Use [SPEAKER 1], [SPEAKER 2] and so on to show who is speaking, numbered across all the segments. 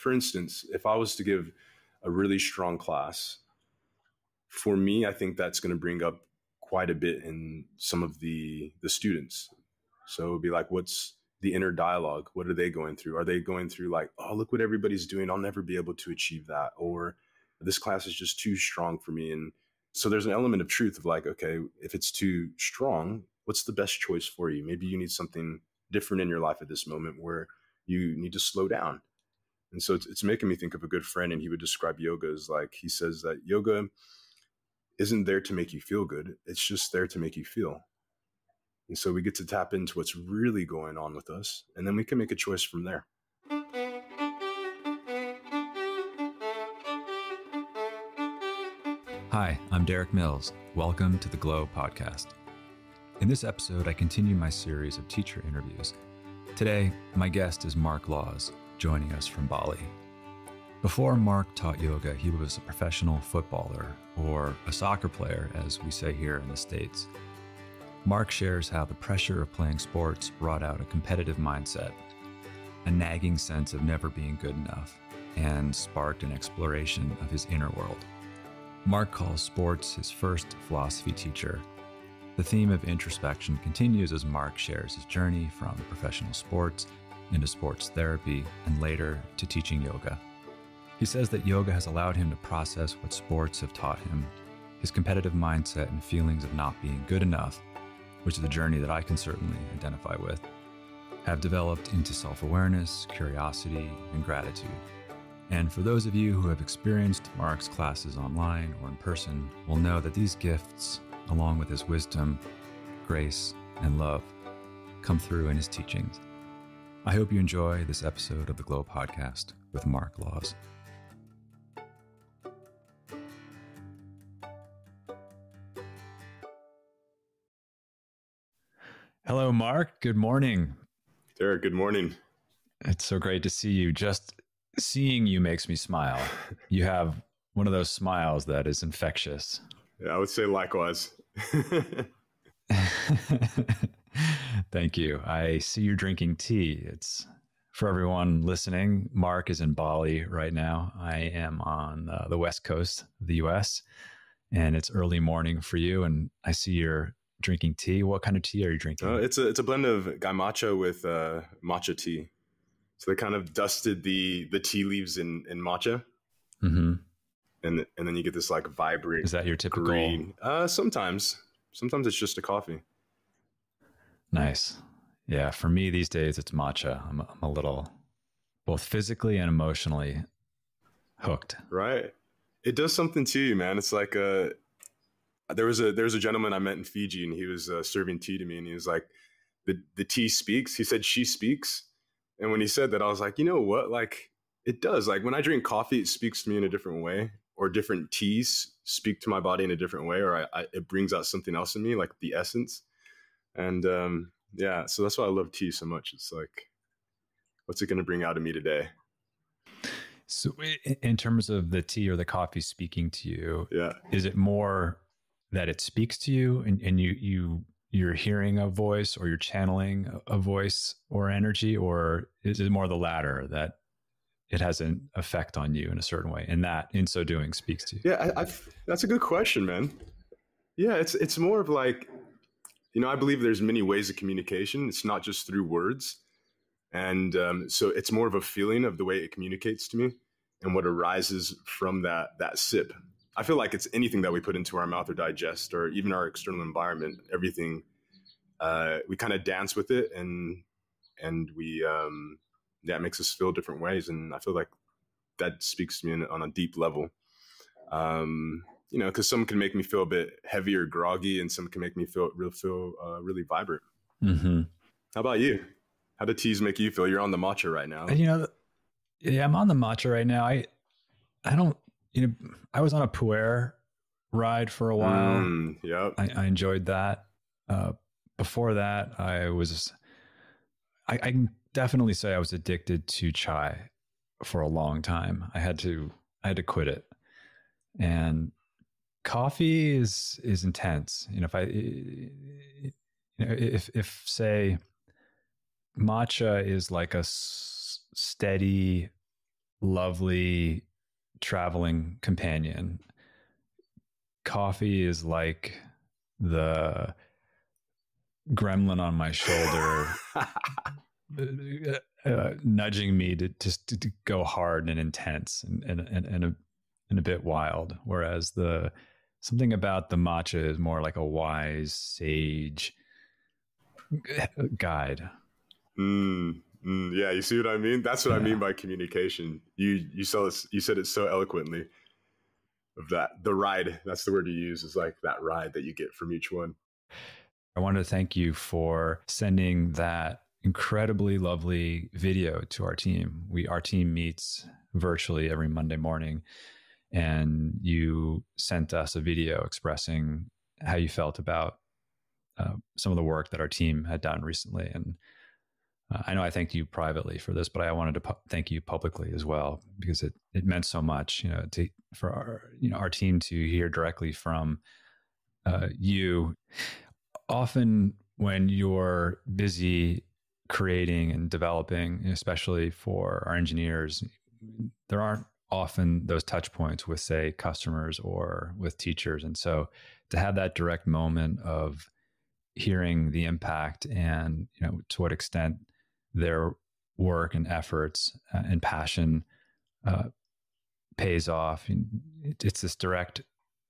[SPEAKER 1] for instance, if I was to give a really strong class, for me, I think that's going to bring up quite a bit in some of the students. So it'd be like, what's the inner dialogue? What are they going through? Are they going through like, oh, look what everybody's doing, I'll never be able to achieve that? Or this class is just too strong for me. And so there's an element of truth of like, okay, if it's too strong, what's the best choice for you? Maybe you need something different in your life at this moment where you need to slow down. And so it's making me think of a good friend, and he would describe yoga as like, he says that yoga isn't there to make you feel good. It's just there to make you feel. And so we get to tap into what's really going on with us, and then we can make a choice from there.
[SPEAKER 2] Hi, I'm Derik Mills. Welcome to the Glow podcast. In this episode, I continue my series of teacher interviews. Today, my guest is Marc Laws, joining us from Bali. Before Marc taught yoga, he was a professional footballer, or a soccer player, as we say here in the States. Marc shares how the pressure of playing sports brought out a competitive mindset, a nagging sense of never being good enough, and sparked an exploration of his inner world. Marc calls sports his first philosophy teacher. The theme of introspection continues as Marc shares his journey from professional sports into sports therapy and later to teaching yoga. He says that yoga has allowed him to process what sports have taught him, his competitive mindset and feelings of not being good enough, which is a journey that I can certainly identify with, have developed into self-awareness, curiosity, and gratitude. And for those of you who have experienced Marc's classes online or in person will know that these gifts, along with his wisdom, grace, and love, come through in his teachings. I hope you enjoy this episode of the Glow podcast with Marc Laws. Hello, Marc. Good morning.
[SPEAKER 1] Derik, good morning.
[SPEAKER 2] It's so great to see you. Just seeing you makes me smile. You have one of those smiles that is infectious.
[SPEAKER 1] Yeah, I would say likewise.
[SPEAKER 2] Thank you. I see you're drinking tea. It's for everyone listening. Marc is in Bali right now. I am on the West Coast of the US, and it's early morning for you. And I see you're drinking tea. What kind of tea are you drinking?
[SPEAKER 1] It's a blend of gai matcha with matcha tea. So they kind of dusted the tea leaves in matcha. Mm-hmm. And then you get this like vibrant.
[SPEAKER 2] Is that your typical
[SPEAKER 1] green? Sometimes it's just a coffee.
[SPEAKER 2] Nice. Yeah. For me these days, it's matcha. I'm a little both physically and emotionally hooked.
[SPEAKER 1] Right. It does something to you, man. It's like there was a gentleman I met in Fiji, and he was serving tea to me, and he was like, the tea speaks. He said, she speaks. And when he said that, I was like, you know what? Like, it does. Like when I drink coffee, it speaks to me in a different way, or different teas speak to my body in a different way, or it brings out something else in me, like the essence. And yeah, so that's why I love tea so much. It's like, what's it going to bring out of me today?
[SPEAKER 2] So in terms of the tea or the coffee speaking to you,
[SPEAKER 1] yeah,
[SPEAKER 2] is it more that it speaks to you and you're hearing a voice, or you're channeling a voice or energy, or is it more the latter, that it has an effect on you in a certain way, and that in so doing speaks to you?
[SPEAKER 1] Yeah, that's a good question, man. Yeah, it's more of like, I believe there's many ways of communication. It's not just through words. And so it's more of a feeling of the way it communicates to me and what arises from that sip. I feel like it's anything that we put into our mouth or digest, or even our external environment, everything, we kind of dance with it, and we, that makes us feel different ways. And I feel like that speaks to me on a deep level. Because some can make me feel a bit heavy or groggy, and some can make me feel really vibrant. Mm-hmm. How about you? How do teas make you feel? You're on the matcha right now.
[SPEAKER 2] Yeah, I'm on the matcha right now. I don't, I was on a pu'er ride for a while.
[SPEAKER 1] Yep.
[SPEAKER 2] I enjoyed that. Before that, I can definitely say I was addicted to chai for a long time. I had to quit it. And coffee is intense. If say matcha is like a steady lovely traveling companion, coffee is like the gremlin on my shoulder, nudging me to just to go hard and intense and a bit wild. Whereas something about the matcha is more like a wise sage guide.
[SPEAKER 1] Yeah, you see what I mean? That's what I mean by communication. You said it so eloquently. Of that, the ride, that's the word you use, is like that ride that you get from each one.
[SPEAKER 2] I wanted to thank you for sending that incredibly lovely video to our team. Our team meets virtually every Monday morning, and you sent us a video expressing how you felt about some of the work that our team had done recently. And I know I thanked you privately for this, but I wanted to thank you publicly as well, because it meant so much, for our team to hear directly from you. Often when you're busy creating and developing, especially for our engineers, there aren't often those touch points with, say, customers or with teachers. And so to have that direct moment of hearing the impact and, to what extent their work and efforts and passion pays off, it's this direct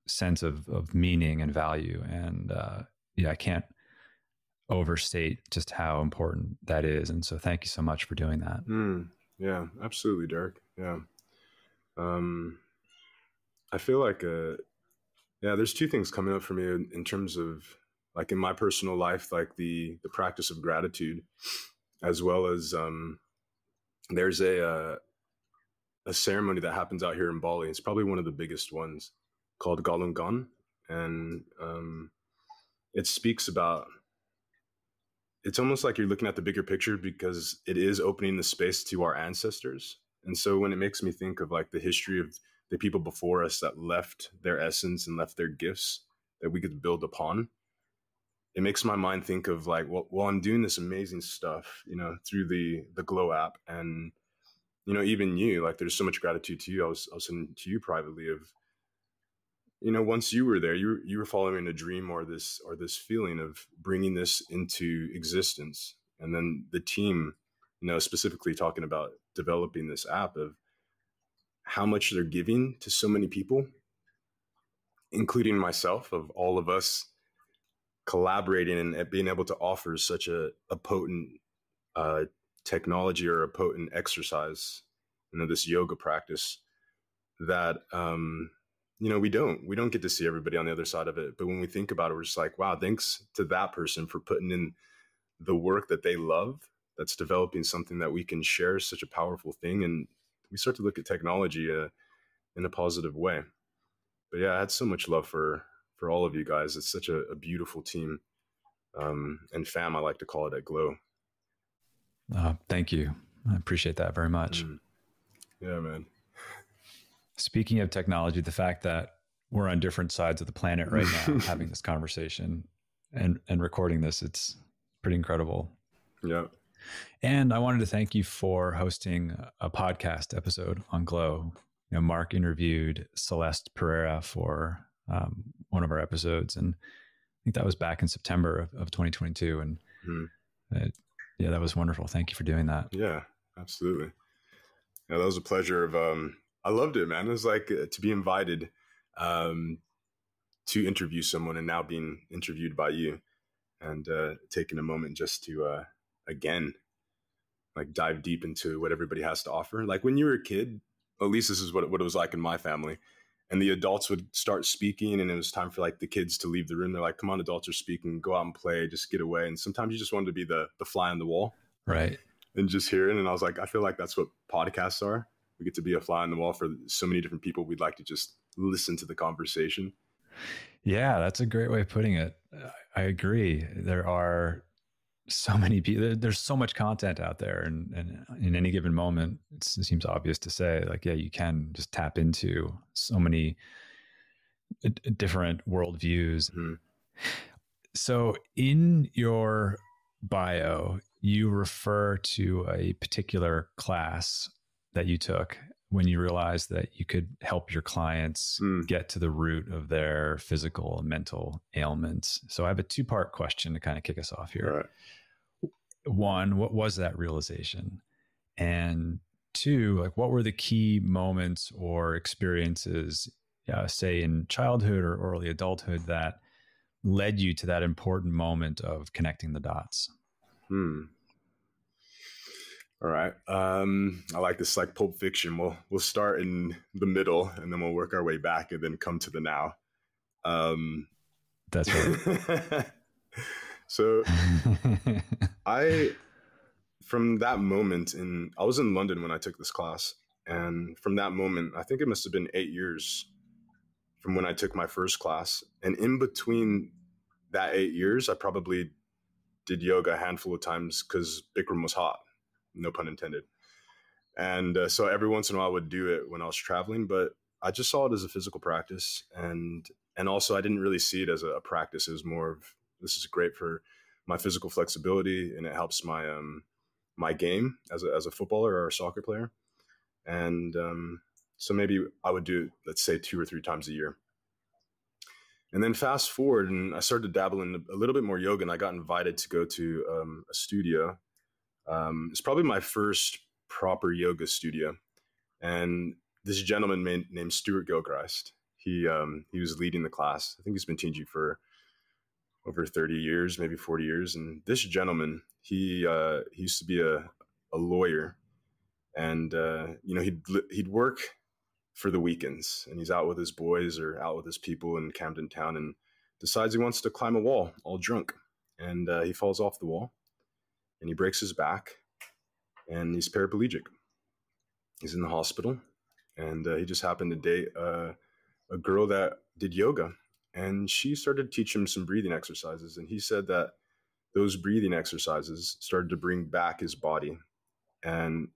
[SPEAKER 2] sense of meaning and value. And I can't overstate just how important that is. And so thank you so much for doing that.
[SPEAKER 1] Yeah, absolutely, Derik. Yeah. I feel like, there's two things coming up for me in terms of, like, in my personal life, like the practice of gratitude, as well as there's a ceremony that happens out here in Bali. It's probably one of the biggest ones, called Galungan. And it speaks about, it's almost like you're looking at the bigger picture, because it is opening the space to our ancestors. And so when it makes me think of, like, the history of the people before us that left their essence and left their gifts that we could build upon, it makes my mind think of, like, well, I'm doing this amazing stuff, through the Glow app. And, even you, like, there's so much gratitude to you. I was saying to you privately of, once you were there, you were following a dream or this feeling of bringing this into existence. And then the team, specifically talking about developing this app, of how much they're giving to so many people, including myself, of all of us collaborating and being able to offer such a potent technology, or a potent exercise, this yoga practice that, we don't get to see everybody on the other side of it. But when we think about it, we're just like, wow, thanks to that person for putting in the work that they love, that's developing something that we can share, such a powerful thing. And we start to look at technology in a positive way. But yeah, I had so much love for all of you guys. It's such a beautiful team, and fam, I like to call it, at Glow.
[SPEAKER 2] Thank you. I appreciate that very much.
[SPEAKER 1] Yeah, man.
[SPEAKER 2] Speaking of technology, the fact that we're on different sides of the planet right now, having this conversation and recording this, it's pretty incredible.
[SPEAKER 1] Yeah.
[SPEAKER 2] And I wanted to thank you for hosting a podcast episode on Glow. Marc interviewed Celeste Pereira for one of our episodes, and I think that was back in September of 2022. And that was wonderful. Thank you for doing that.
[SPEAKER 1] Yeah, absolutely. Yeah, that was a pleasure of, I loved it, man. It was like to be invited to interview someone, and now being interviewed by you, and taking a moment just to, again, like, dive deep into what everybody has to offer. Like, when you were a kid, at least this is what it was like in my family, and the adults would start speaking, and it was time for, like, the kids to leave the room. They're like, come on, adults are speaking, go out and play, just get away. And sometimes you just wanted to be the fly on the wall.
[SPEAKER 2] Right.
[SPEAKER 1] And just hear it. And I was like, I feel like that's what podcasts are. We get to be a fly on the wall for so many different people. We'd like to just listen to the conversation.
[SPEAKER 2] Yeah, that's a great way of putting it. I agree. There are so many people, there's so much content out there, and in any given moment, it seems obvious to say, like, yeah, you can just tap into so many different worldviews. So in your bio, you refer to a particular class that you took when you realized that you could help your clients get to the root of their physical and mental ailments. So I have a two-part question to kind of kick us off here.
[SPEAKER 1] All right.
[SPEAKER 2] One, what was that realization? And two, like, what were the key moments or experiences, say in childhood or early adulthood, that led you to that important moment of connecting the dots?
[SPEAKER 1] All right. I like this, like Pulp Fiction. We'll start in the middle and then we'll work our way back and then come to the now.
[SPEAKER 2] That's right.
[SPEAKER 1] So from that moment I was in London when I took this class. And from that moment, I think it must have been 8 years from when I took my first class. And in between that 8 years, I probably did yoga a handful of times because Bikram was hot, no pun intended. And so every once in a while I would do it when I was traveling, but I just saw it as a physical practice. And also I didn't really see it as a practice. It was more of, this is great for my physical flexibility and it helps my my game as a footballer or a soccer player. And so maybe I would do, let's say, 2 or 3 times a year. And then fast forward, and I started to dabble in a little bit more yoga, and I got invited to go to a studio. It's probably my first proper yoga studio. And this gentleman named Stuart Gilchrist, he was leading the class. I think he's been teaching for over 30 years, maybe 40 years. And this gentleman, he used to be a lawyer, and he'd work for the weekends, and he's out with his boys or out with his people in Camden Town, and decides he wants to climb a wall all drunk, and he falls off the wall, and he breaks his back, and he's paraplegic. He's in the hospital, and he just happened to date a girl that did yoga. And she started to teach him some breathing exercises. And he said that those breathing exercises started to bring back his body. And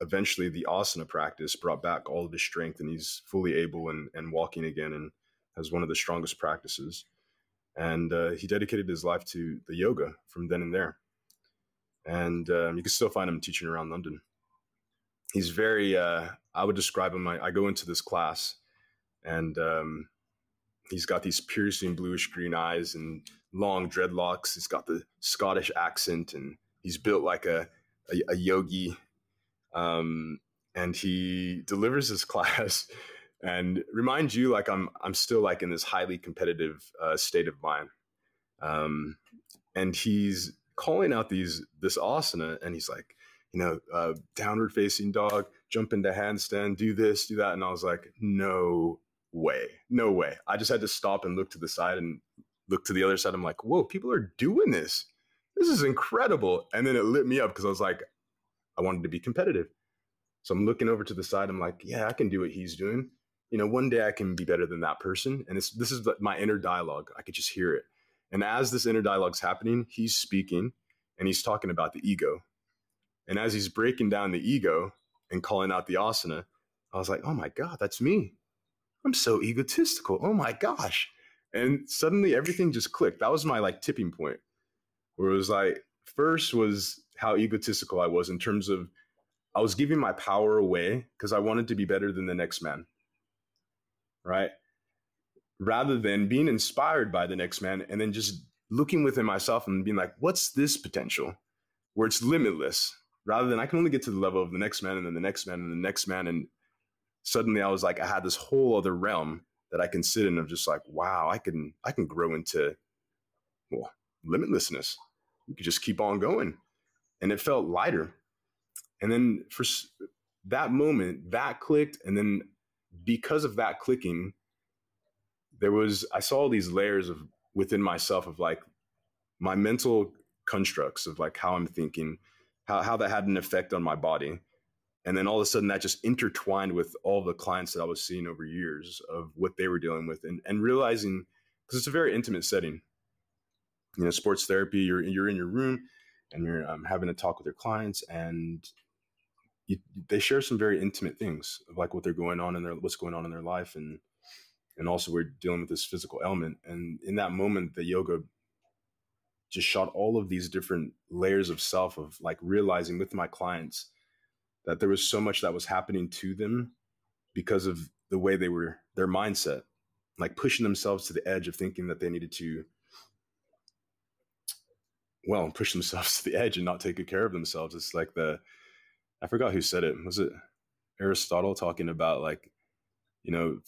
[SPEAKER 1] eventually the asana practice brought back all of his strength, and he's fully able and walking again and has one of the strongest practices. And he dedicated his life to the yoga from then and there. And you can still find him teaching around London. He's very, I would describe him, I go into this class, and he's got these piercing bluish green eyes and long dreadlocks. He's got the Scottish accent, and he's built like a yogi. And he delivers his class and reminds you, like, I'm still like in this highly competitive state of mind. And he's calling out this asana, and he's like, downward facing dog, jump into handstand, do this, do that. And I was like, no way. I just had to stop and look to the side and look to the other side. I'm like, whoa, people are doing this. This is incredible. And then it lit me up because I was like, I wanted to be competitive. So I'm looking over to the side. I'm like, yeah, I can do what he's doing. One day I can be better than that person. And this is my inner dialogue. I could just hear it. And as this inner dialogue's happening, he's speaking and he's talking about the ego. And as he's breaking down the ego and calling out the asana, I was like, oh my God, that's me. I'm so egotistical. Oh my gosh. And suddenly everything just clicked. That was my like tipping point, where it was like, first was how egotistical I was in terms of I was giving my power away because I wanted to be better than the next man, right? Rather than being inspired by the next man and then just looking within myself and being like, what's this potential where it's limitless, rather than I can only get to the level of the next man and then the next man and the next man. And suddenly I was like, I had this whole other realm that I can sit in of just like, wow, I can grow into, well, limitlessness. We could just keep on going. And it felt lighter. And then for that moment, that clicked. And then because of that clicking, I saw all these layers of within myself of like my mental constructs of like how I'm thinking, how that had an effect on my body. And then all of a sudden that just intertwined with all the clients that I was seeing over years of what they were dealing with, and realizing, because it's a very intimate setting, sports therapy, you're in your room and you're having a talk with your clients, and they share some very intimate things of like what's going on in their life. And also we're dealing with this physical element. And in that moment, the yoga just shot all of these different layers of self of like realizing with my clients that there was so much that was happening to them because of the way they were, their mindset, like pushing themselves to the edge of thinking that they needed to, well, push themselves to the edge and not take good care of themselves. It's like I forgot who said it. Was it Aristotle talking about like, you know,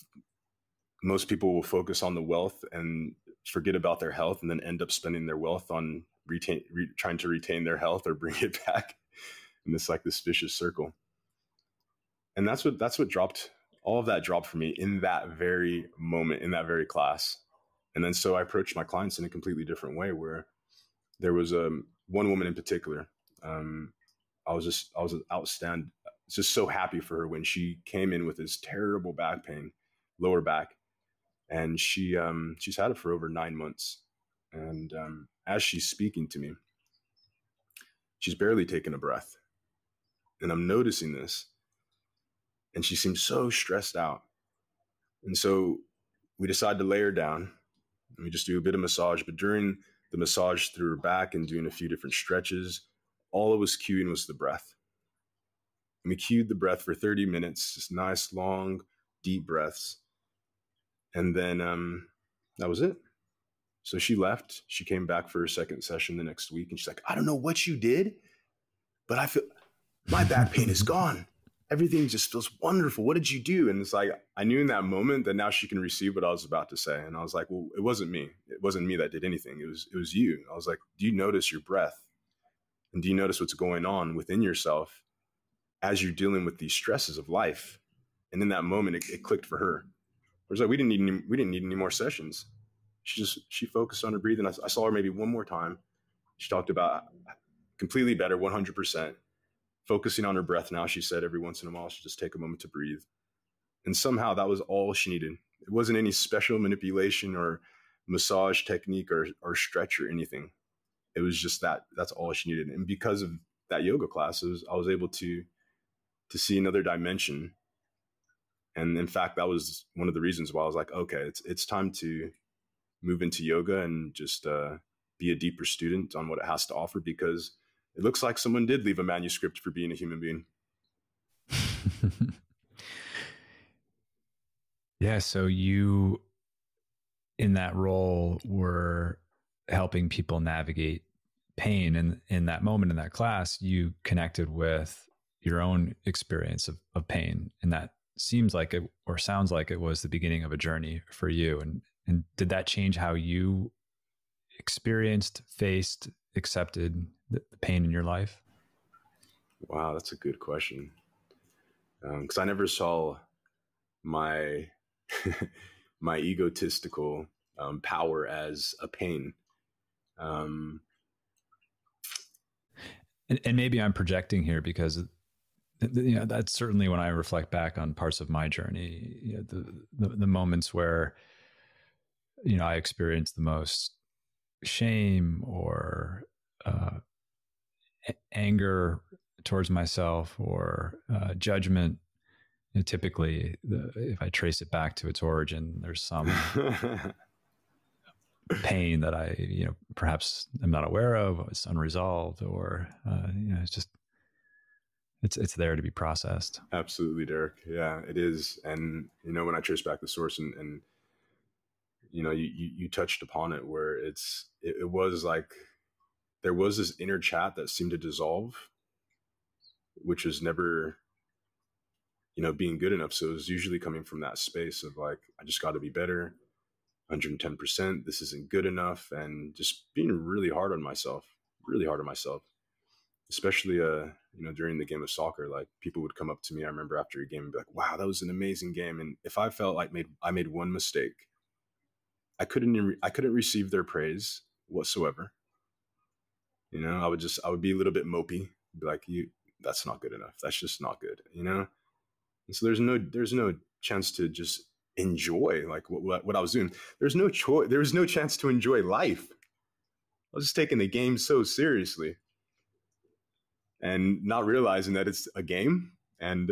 [SPEAKER 1] most people will focus on the wealth and forget about their health and then end up spending their wealth on trying to retain their health or bring it back. And it's like this vicious circle. And that's what dropped, all of that dropped for me in that very moment, in that very class. And then so I approached my clients in a completely different way, where there was one woman in particular. I was just so happy for her when she came in with this terrible back pain, lower back. And she's had it for over 9 months. And as she's speaking to me, she's barely taking a breath. And I'm noticing this. And she seems so stressed out. And so we decided to lay her down and we just do a bit of massage. But during the massage through her back and doing a few different stretches, all it was cueing was the breath. And we cued the breath for 30 minutes, just nice, long, deep breaths. And then that was it. So she left. She came back for her second session the next week. And she's like, I don't know what you did, but I feel my back pain is gone. Everything just feels wonderful. What did you do? And it's like, I knew in that moment that now she can receive what I was about to say. And I was like, well, it wasn't me. It wasn't me that did anything. It was you. I was like, do you notice your breath? And do you notice what's going on within yourself as you're dealing with these stresses of life? And in that moment, it clicked for her. It was like, we didn't need any more sessions. She focused on her breathing. I saw her maybe one more time. She talked about completely better, 100%. Focusing on her breath now, she said every once in a while, she'd just take a moment to breathe. And somehow that was all she needed. It wasn't any special manipulation or massage technique or stretch or anything. It was just that's all she needed. And because of that yoga class, I was able to see another dimension. And in fact, that was one of the reasons why I was like, okay, it's time to move into yoga and just be a deeper student on what it has to offer, because it looks like someone did leave a manuscript for being a human being.
[SPEAKER 2] Yeah. So you, in that role, were helping people navigate pain. And in that moment, in that class, you connected with your own experience of pain. And that seems like it, or sounds like it, was the beginning of a journey for you. And did that change how you experienced, faced, accepted the pain in your life?
[SPEAKER 1] Wow, that's a good question. Because I never saw my my egotistical power as a pain.
[SPEAKER 2] And maybe I'm projecting here, because that's certainly when I reflect back on parts of my journey, the moments where I experienced the most shame or anger towards myself or judgment. Typically, if I trace it back to its origin, there's some pain that I, perhaps I'm not aware of, it's unresolved, or it's just it's there to be processed.
[SPEAKER 1] Absolutely, Derik. Yeah, it is. And when I trace back the source, and you touched upon it, where it was like there was this inner chat that seemed to dissolve, which was never being good enough. So it was usually coming from that space of like, I just got to be better, 110%. This isn't good enough, and just being really hard on myself, especially during the game of soccer. Like, people would come up to me, I remember, after a game and be like, wow, that was an amazing game. And if I felt like I made one mistake, I couldn't receive their praise whatsoever. I would be a little bit mopey, be like, that's not good enough. That's just not good. And so there's no chance to just enjoy like what I was doing. There was no chance to enjoy life. I was just taking the game so seriously and not realizing that it's a game and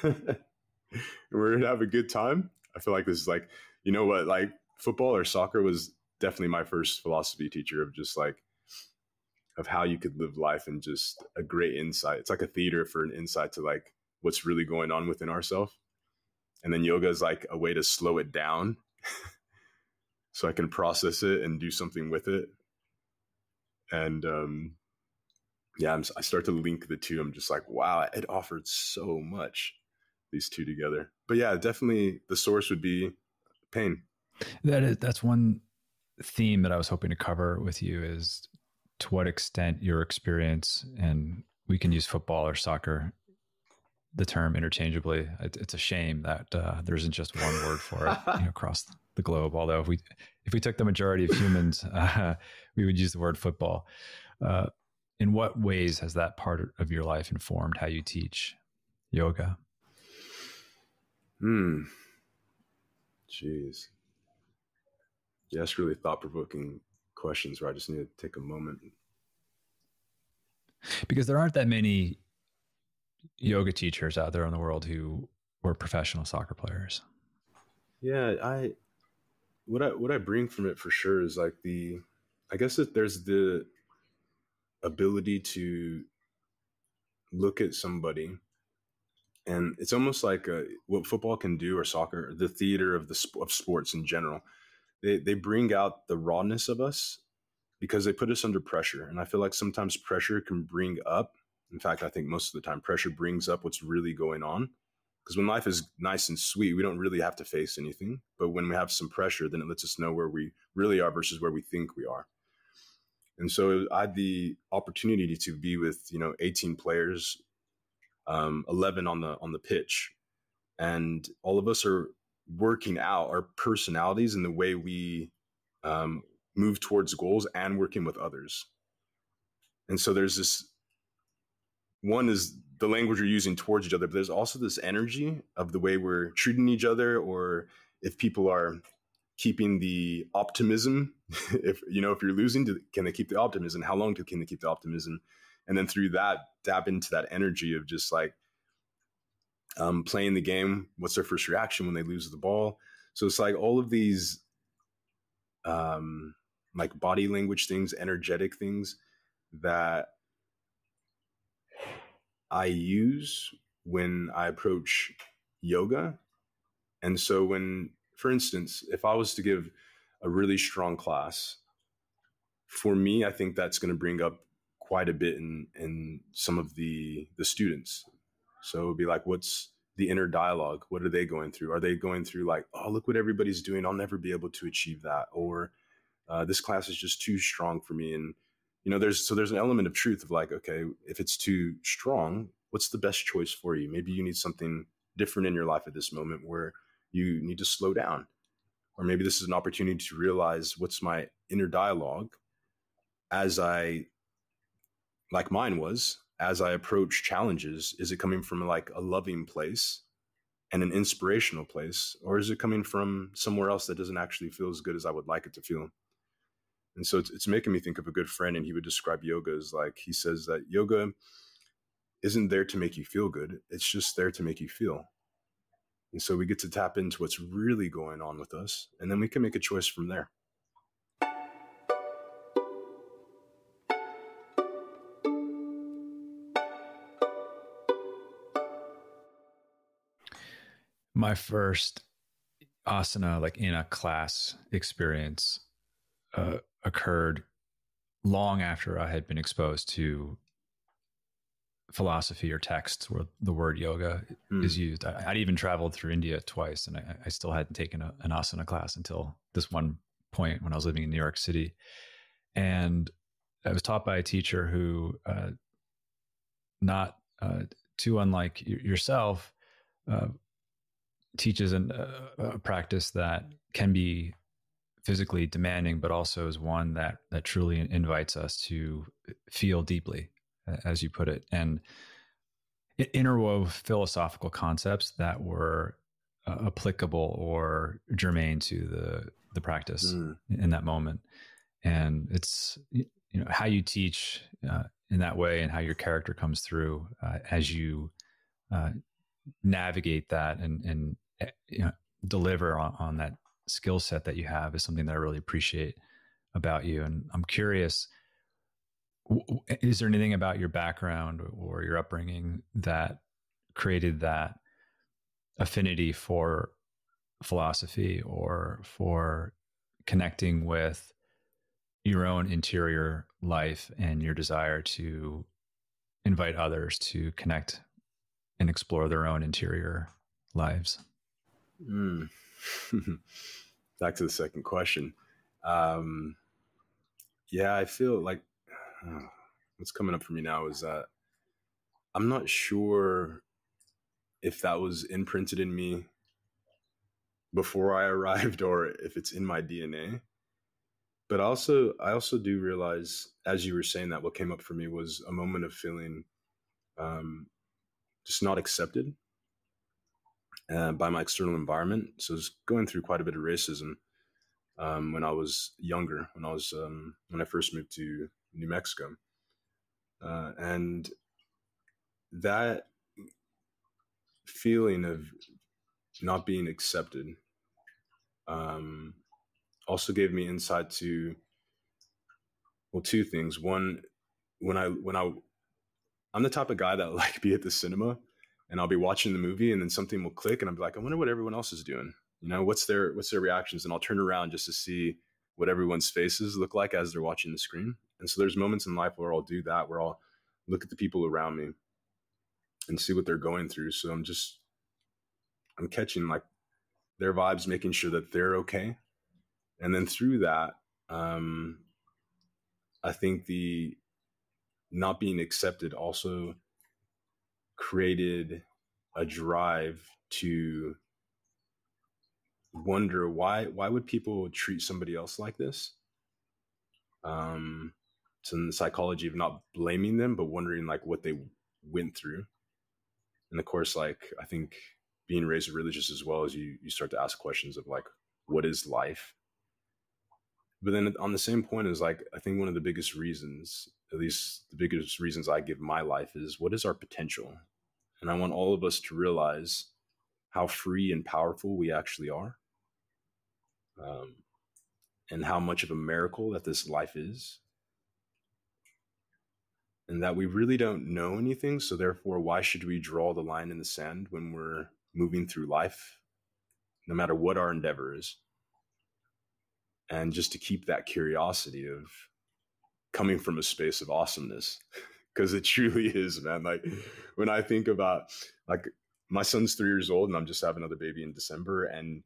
[SPEAKER 1] we're going to have a good time. I feel like this is like, like football or soccer was definitely my first philosophy teacher of just like, of how you could live life, and just a great insight. It's like a theater for an insight to like what's really going on within ourselves. And then yoga is like a way to slow it down so I can process it and do something with it. And I start to link the two. I'm just like, wow, it offered so much, these two together. But yeah, definitely the source would be pain.
[SPEAKER 2] That's one theme that I was hoping to cover with you, is to what extent your experience, and we can use football or soccer, the term interchangeably. It's a shame that there isn't just one word for it across the globe. Although if we took the majority of humans, we would use the word football. In what ways has that part of your life informed how you teach yoga?
[SPEAKER 1] Jeez. Yeah, that's really thought-provoking questions where I just need to take a moment.
[SPEAKER 2] Because there aren't that many yoga teachers out there in the world who were professional soccer players.
[SPEAKER 1] Yeah, what I bring from it for sure is like I guess that there's the ability to look at somebody, and it's almost like what football can do, or soccer, the theater of of sports in general. They bring out the rawness of us because they put us under pressure. And I feel like sometimes pressure can bring up, in fact, I think most of the time pressure brings up what's really going on. Because when life is nice and sweet, we don't really have to face anything. But when we have some pressure, then it lets us know where we really are versus where we think we are. And so I had the opportunity to be with, 18 players, 11 on the pitch. And all of us are working out our personalities and the way we move towards goals and working with others. And so there's this, one is the language we're using towards each other, but there's also this energy of the way we're treating each other, or if people are keeping the optimism, if you're losing, can they keep the optimism? How long can they keep the optimism? And then through that, tap into that energy of just like playing the game. What's their first reaction when they lose the ball? So it's like all of these like body language things, energetic things that I use when I approach yoga. And so when, for instance, if I was to give a really strong class, for me, I think that's going to bring up quite a bit in some of the students. So it'd be like, what's the inner dialogue? What are they going through? Are they going through like, oh, look what everybody's doing, I'll never be able to achieve that? Or this class is just too strong for me. And, there's an element of truth of like, okay, if it's too strong, what's the best choice for you? Maybe you need something different in your life at this moment where you need to slow down. Or maybe this is an opportunity to realize what's my inner dialogue as like mine was, as I approach challenges. Is it coming from like a loving place and an inspirational place, or is it coming from somewhere else that doesn't actually feel as good as I would like it to feel? And so it's making me think of a good friend, and he would describe yoga as like, he says that yoga isn't there to make you feel good. It's just there to make you feel. And so we get to tap into what's really going on with us, and then we can make a choice from there.
[SPEAKER 2] My first asana, like in a class experience, occurred long after I had been exposed to philosophy or texts where the word yoga is used. I'd even traveled through India twice, and I still hadn't taken an asana class until this one point when I was living in New York City. And I was taught by a teacher who, not too unlike yourself, teaches a practice that can be physically demanding, but also is one that truly invites us to feel deeply, as you put it, and it interwove philosophical concepts that were applicable or germane to the practice in that moment. And it's how you teach in that way, and how your character comes through as you navigate that and deliver on that skill set that you have, is something that I really appreciate about you. And I'm curious, Is there anything about your background or your upbringing that created that affinity for philosophy or for connecting with your own interior life and your desire to invite others to connect and explore their own interior lives?
[SPEAKER 1] Mm. Back to the second question. Um, yeah, I feel like what's coming up for me now is that I'm not sure if that was imprinted in me before I arrived or if it's in my DNA. But I also do realize, as you were saying that, what came up for me was a moment of feeling um, just not accepted by my external environment. So I was going through quite a bit of racism when I was younger, when I first moved to New Mexico, and that feeling of not being accepted um, also gave me insight to, well, two things. One, I'm the type of guy that like be at the cinema and I'll be watching the movie and then something will click and I'll be like, I wonder what everyone else is doing. You know, what's their reactions? And I'll turn around just to see what everyone's faces look like as they're watching the screen. And so there's moments in life where I'll do that, where I'll look at the people around me and see what they're going through. So I'm catching like their vibes, making sure that they're okay. And then through that, um, I think the not being accepted also created a drive to wonder why would people treat somebody else like this. So in the psychology of not blaming them but wondering like what they went through. And of course, like I think being raised religious as well, as you start to ask questions of like, what is life? But then on the same point is like, I think one of the biggest reasons, at least the biggest reasons I give my life, is what is our potential? And I want all of us to realize how free and powerful we actually are, um, and how much of a miracle that this life is, and that we really don't know anything. So therefore, why should we draw the line in the sand when we're moving through life, no matter what our endeavor is? And just to keep that curiosity of coming from a space of awesomeness, because it truly is, man. Like when I think about, like, my son's 3 years old and I'm just having another baby in December, and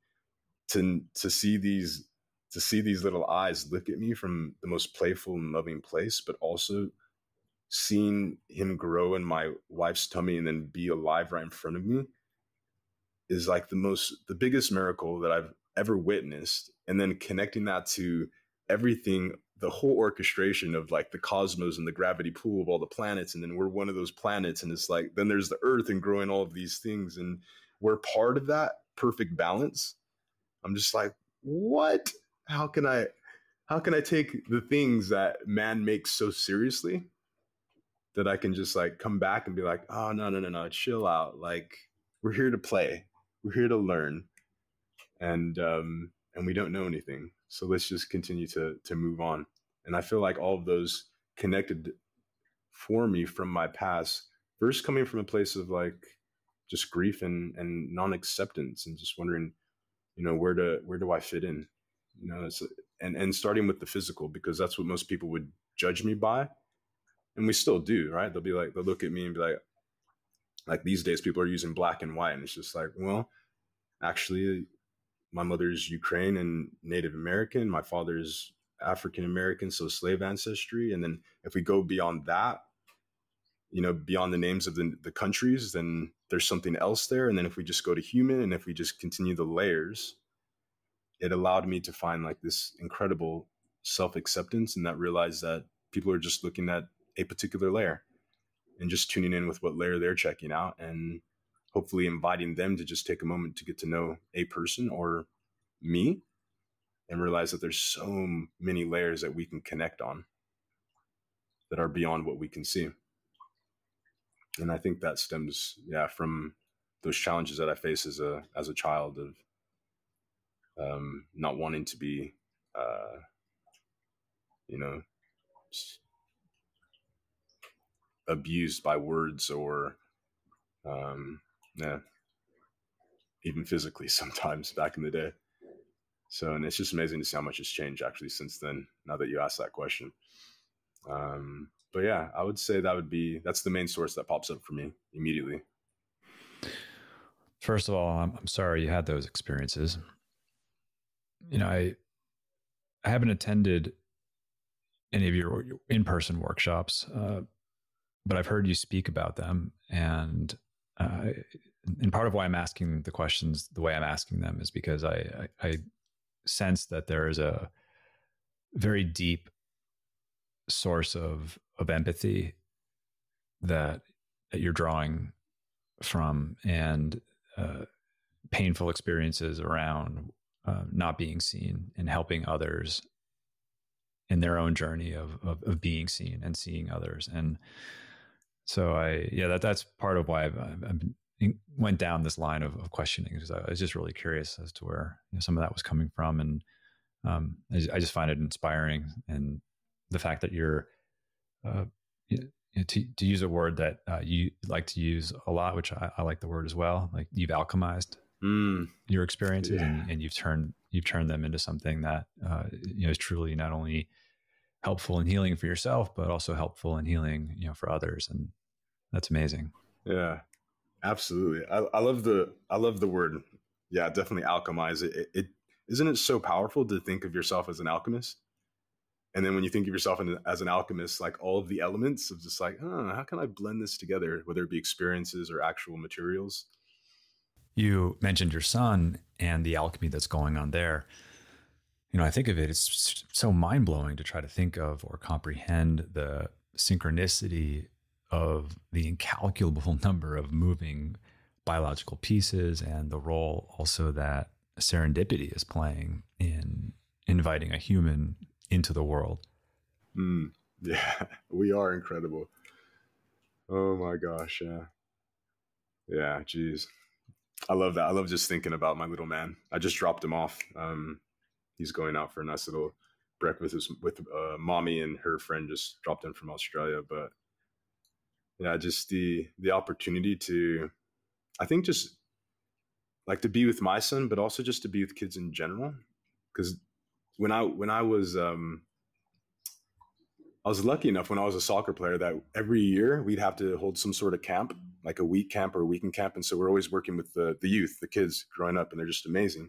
[SPEAKER 1] to see these little eyes look at me from the most playful and loving place, but also seeing him grow in my wife's tummy and then be alive right in front of me is like the biggest miracle that I've ever witnessed. And then connecting that to everything, the whole orchestration of like the cosmos and the gravity pool of all the planets. And then we're one of those planets. And it's like, then there's the earth and growing all of these things. And we're part of that perfect balance. I'm just like, what? How can I take the things that man makes so seriously, that I can just like come back and be like, oh, no, chill out. Like, we're here to play. We're here to learn. And we don't know anything. So let's just continue to move on. And I feel like all of those connected for me from my past, first coming from a place of like just grief and non-acceptance, and just wondering, you know, where do I fit in? You know, and starting with the physical, because that's what most people would judge me by. And we still do, right? They'll look at me and be like these days people are using black and white. And it's just like, well, actually, my mother's Ukraine and Native American. My father's African American, so slave ancestry. And then if we go beyond that, you know, beyond the names of the countries, then there's something else there. And then if we just go to human, and if we just continue the layers, it allowed me to find like this incredible self-acceptance, and that realized that people are just looking at a particular layer and just tuning in with what layer they're checking out, and hopefully inviting them to just take a moment to get to know a person or me, and realize that there's so many layers that we can connect on that are beyond what we can see. And I think that stems, from those challenges that I face as a child of not wanting to be, you know, abused by words or, yeah, even physically sometimes back in the day. So, and it's just amazing to see how much has changed actually since then, now that you asked that question. But yeah, I would say that's the main source that pops up for me immediately.
[SPEAKER 2] First of all, I'm sorry you had those experiences. I haven't attended any of your in-person workshops, but I've heard you speak about them. And part of why I'm asking the questions the way I'm asking them is because I sense that there is a very deep source of empathy that you're drawing from, and painful experiences around not being seen and helping others in their own journey of being seen and seeing others. And so that's part of why I went down this line of questioning, because I was just really curious as to where some of that was coming from. And I just find it inspiring. And the fact that you're, to use a word that you like to use a lot, which I like the word as well, like you've alchemized your experiences, and you've turned them into something that is truly not only helpful and healing for yourself, but also helpful and healing for others. And that's amazing.
[SPEAKER 1] Yeah, absolutely. I love the word. Yeah, definitely alchemize it. It isn't it so powerful to think of yourself as an alchemist? And then when you think of yourself as an alchemist, like all of the elements of just like, how can I blend this together, whether it be experiences or actual materials?
[SPEAKER 2] You mentioned your son and the alchemy that's going on there. I think of it's so mind-blowing to try to think of or comprehend the synchronicity of the incalculable number of moving biological pieces, and the role also that serendipity is playing in inviting a human into the world.
[SPEAKER 1] Yeah, we are incredible. Oh my gosh. Yeah, geez. I love that. I love just thinking about my little man. I just dropped him off. He's going out for a nice little breakfast with mommy and her friend just dropped in from Australia. But yeah, just the opportunity to, I think, just like to be with my son, but also just to be with kids in general. Because when I was lucky enough when I was a soccer player that every year we'd have to hold some sort of camp, like a week camp or a weekend camp. And so we're always working with the youth, the kids growing up, and they're just amazing.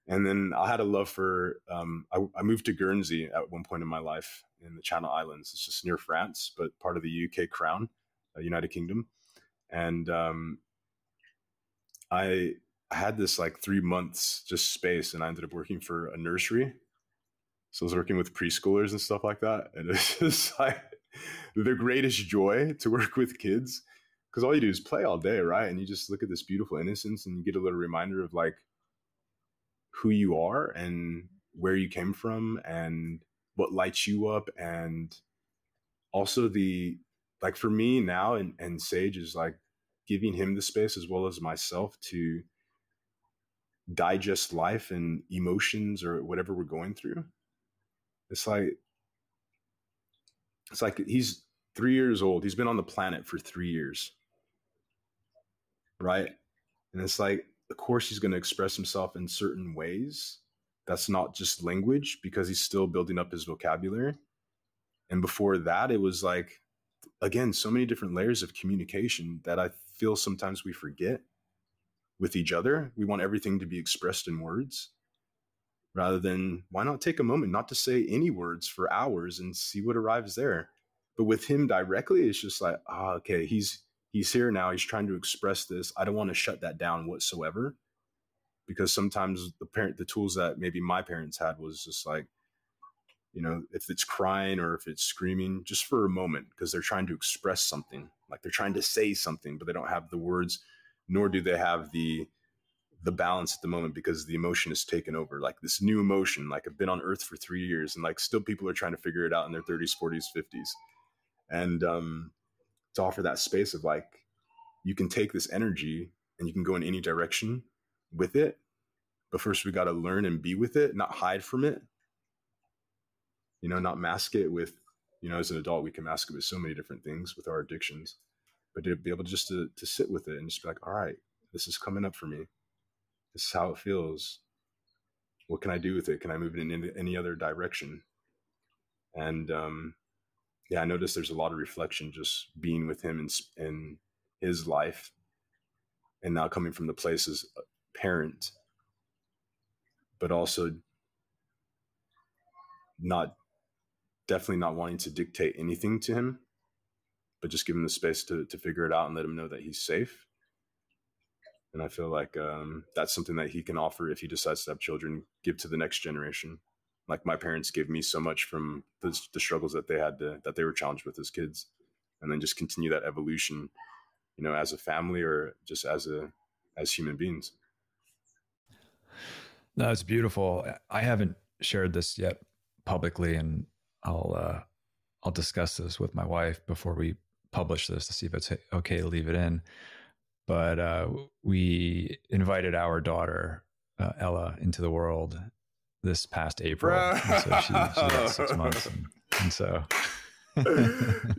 [SPEAKER 1] And then I had a love for, I moved to Guernsey at one point in my life in the Channel Islands. It's just near France, but part of the UK Crown, United Kingdom. And I had this like 3 months just space, and I ended up working for a nursery. So I was working with preschoolers and stuff like that. And it's just like the greatest joy to work with kids, because all you do is play all day, right? And you just look at this beautiful innocence, and you get a little reminder of like who you are and where you came from and what lights you up. And also like for me now and Sage is like giving him the space as well as myself to digest life and emotions or whatever we're going through. It's like he's 3 years old. He's been on the planet for 3 years. Right. And it's like, of course, he's going to express himself in certain ways. That's not just language, because he's still building up his vocabulary. And before that, it was like, again, so many different layers of communication that I feel sometimes we forget with each other. We want everything to be expressed in words, rather than why not take a moment not to say any words for hours and see what arrives there. But with him directly, it's just like, okay, he's here now. He's trying to express this. I don't want to shut that down whatsoever, because sometimes the tools that maybe my parents had was just like, if it's crying or if it's screaming, just for a moment, because they're trying to express something, like they're trying to say something, but they don't have the words, nor do they have the balance at the moment, because the emotion is taken over, like this new emotion. Like I've been on earth for 3 years, and like still people are trying to figure it out in their 30s, 40s, 50s. And to offer that space of like, you can take this energy and you can go in any direction with it. But first we got to learn and be with it, not hide from it, not mask it with as an adult, we can mask it with so many different things with our addictions, but to be able just to sit with it and just be like, all right, this is coming up for me. This is how it feels. What can I do with it? Can I move it in any other direction? And I noticed there's a lot of reflection just being with him in his life, and now coming from the place as a parent, but also definitely not wanting to dictate anything to him, but just give him the space to figure it out and let him know that he's safe. And I feel like that's something that he can offer if he decides to have children, give to the next generation. Like my parents gave me so much from the struggles that they were challenged with as kids, and then just continue that evolution, as a family or just as human beings.
[SPEAKER 2] No, it's beautiful. I haven't shared this yet publicly, and I'll discuss this with my wife before we publish this to see if it's okay to leave it in. But we invited our daughter, Ella, into the world this past April. And so she got 6 months. And so.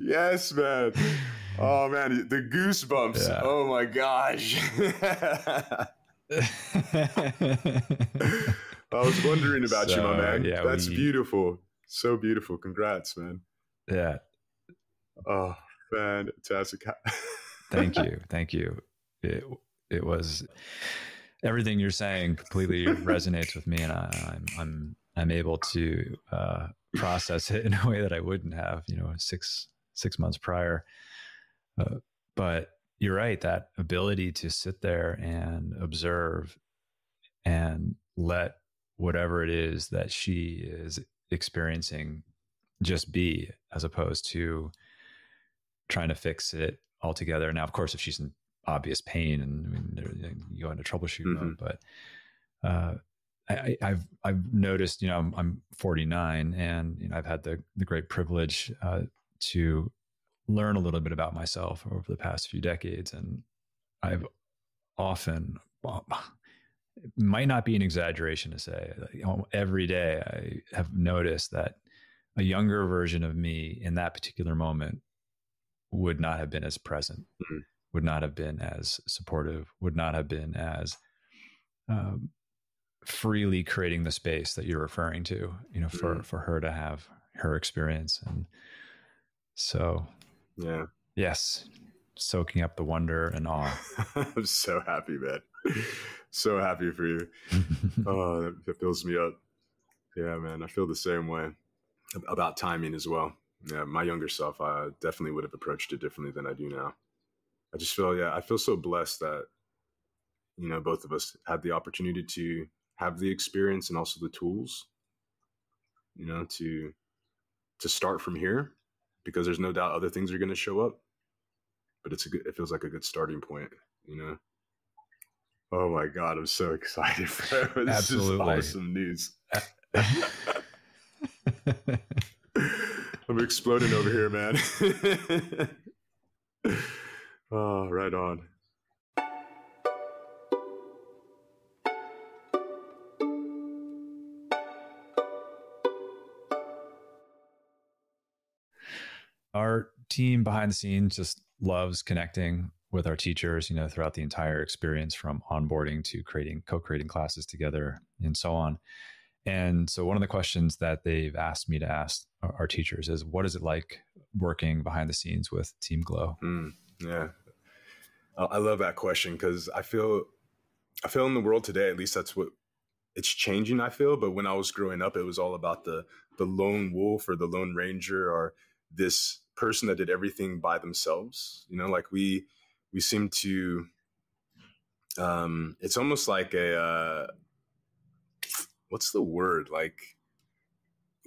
[SPEAKER 1] Yes, man. Oh, man. The goosebumps. Yeah. Oh, my gosh. I was wondering about you, my man. Yeah, that's beautiful. So beautiful. Congrats, man.
[SPEAKER 2] Yeah.
[SPEAKER 1] Oh, fantastic.
[SPEAKER 2] Thank you. It was everything you're saying completely resonates with me, and I'm able to process it in a way that I wouldn't have, 6 months prior. But you're right, that ability to sit there and observe and let whatever it is that she is experiencing just be, as opposed to trying to fix it altogether. Now, of course, if she's in obvious pain, and you go into troubleshoot mode, but I've noticed, I'm 49, and I've had the great privilege to learn a little bit about myself over the past few decades, and I've often, it might not be an exaggeration to say, every day I have noticed that a younger version of me in that particular moment would not have been as present, would not have been as supportive, would not have been as freely creating the space that you're referring to, for her to have her experience. And so, yes, soaking up the wonder and awe.
[SPEAKER 1] I'm so happy, man. So happy for you. Oh, that fills me up. Yeah, man. I feel the same way about timing as well. Yeah, my younger self, I definitely would have approached it differently than I do now. I just feel, I feel so blessed that, both of us had the opportunity to have the experience and also the tools, to start from here, because there's no doubt other things are going to show up, but it feels like a good starting point, Oh my God, I'm so excited for this.
[SPEAKER 2] Absolutely.
[SPEAKER 1] Is awesome news. I'm exploding over here, man. Oh, right on.
[SPEAKER 2] Our team behind the scenes just loves connecting with our teachers, throughout the entire experience, from onboarding to co-creating classes together and so on. And so one of the questions that they've asked me to ask our teachers is, what is it like working behind the scenes with Team Glow?
[SPEAKER 1] Yeah. I love that question, because I feel in the world today, at least that's what it's changing, I feel. But when I was growing up, it was all about the lone wolf or the lone ranger, or this person that did everything by themselves. Like we seem to, it's almost like what's the word? Like,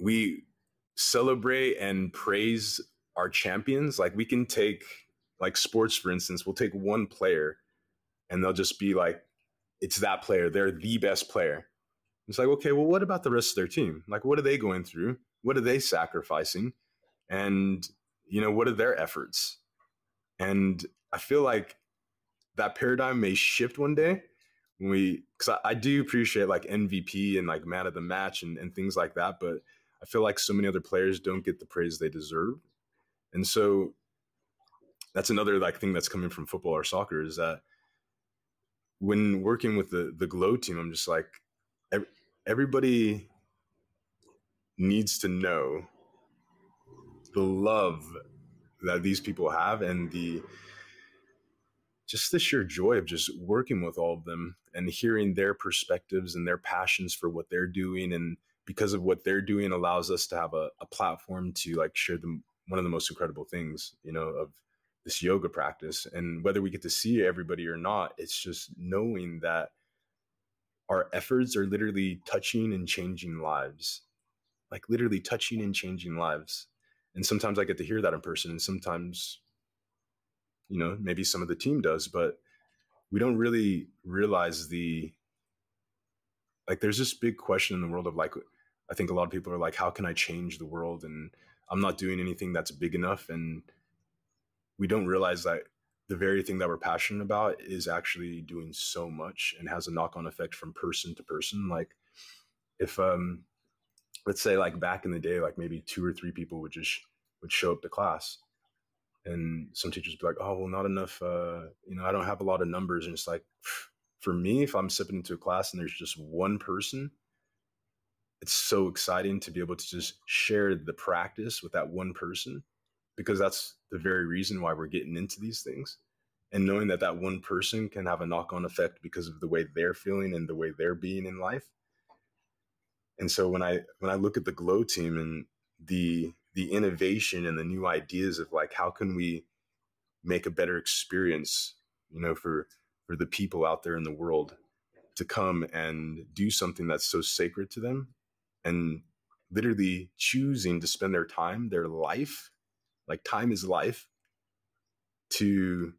[SPEAKER 1] we celebrate and praise our champions. Like, we can take, like, sports, for instance, we'll take one player and they'll just be like, it's that player. They're the best player. It's like, okay, well, what about the rest of their team? Like, what are they going through? What are they sacrificing? And, what are their efforts? And I feel like that paradigm may shift one day, because I do appreciate like MVP and like man of the match and things like that. But I feel like so many other players don't get the praise they deserve. And so that's another like thing that's coming from football or soccer, is that when working with the Glow team, I'm just like, everybody needs to know the love that these people have, and just the sheer joy of just working with all of them and hearing their perspectives and their passions for what they're doing. And because of what they're doing allows us to have a platform to like share one of the most incredible things, of this yoga practice. And whether we get to see everybody or not, it's just knowing that our efforts are literally touching and changing lives, like literally touching and changing lives. And sometimes I get to hear that in person, and sometimes, maybe some of the team does, but we don't really realize there's this big question in the world of like, I think a lot of people are like, how can I change the world? And I'm not doing anything that's big enough. And we don't realize that the very thing that we're passionate about is actually doing so much and has a knock-on effect from person to person. Like if, let's say like back in the day, like maybe 2 or 3 people would show up to class, and some teachers would be like, oh, well, not enough. I don't have a lot of numbers. And it's like, for me, if I'm stepping into a class and there's just one person, it's so exciting to be able to just share the practice with that one person, because that's the very reason why we're getting into these things. And knowing that that one person can have a knock-on effect because of the way they're feeling and the way they're being in life. And so when I look at the Glow team and the innovation and the new ideas of like, how can we make a better experience, for the people out there in the world to come and do something that's so sacred to them, and literally choosing to spend their time, their life, like time is life, to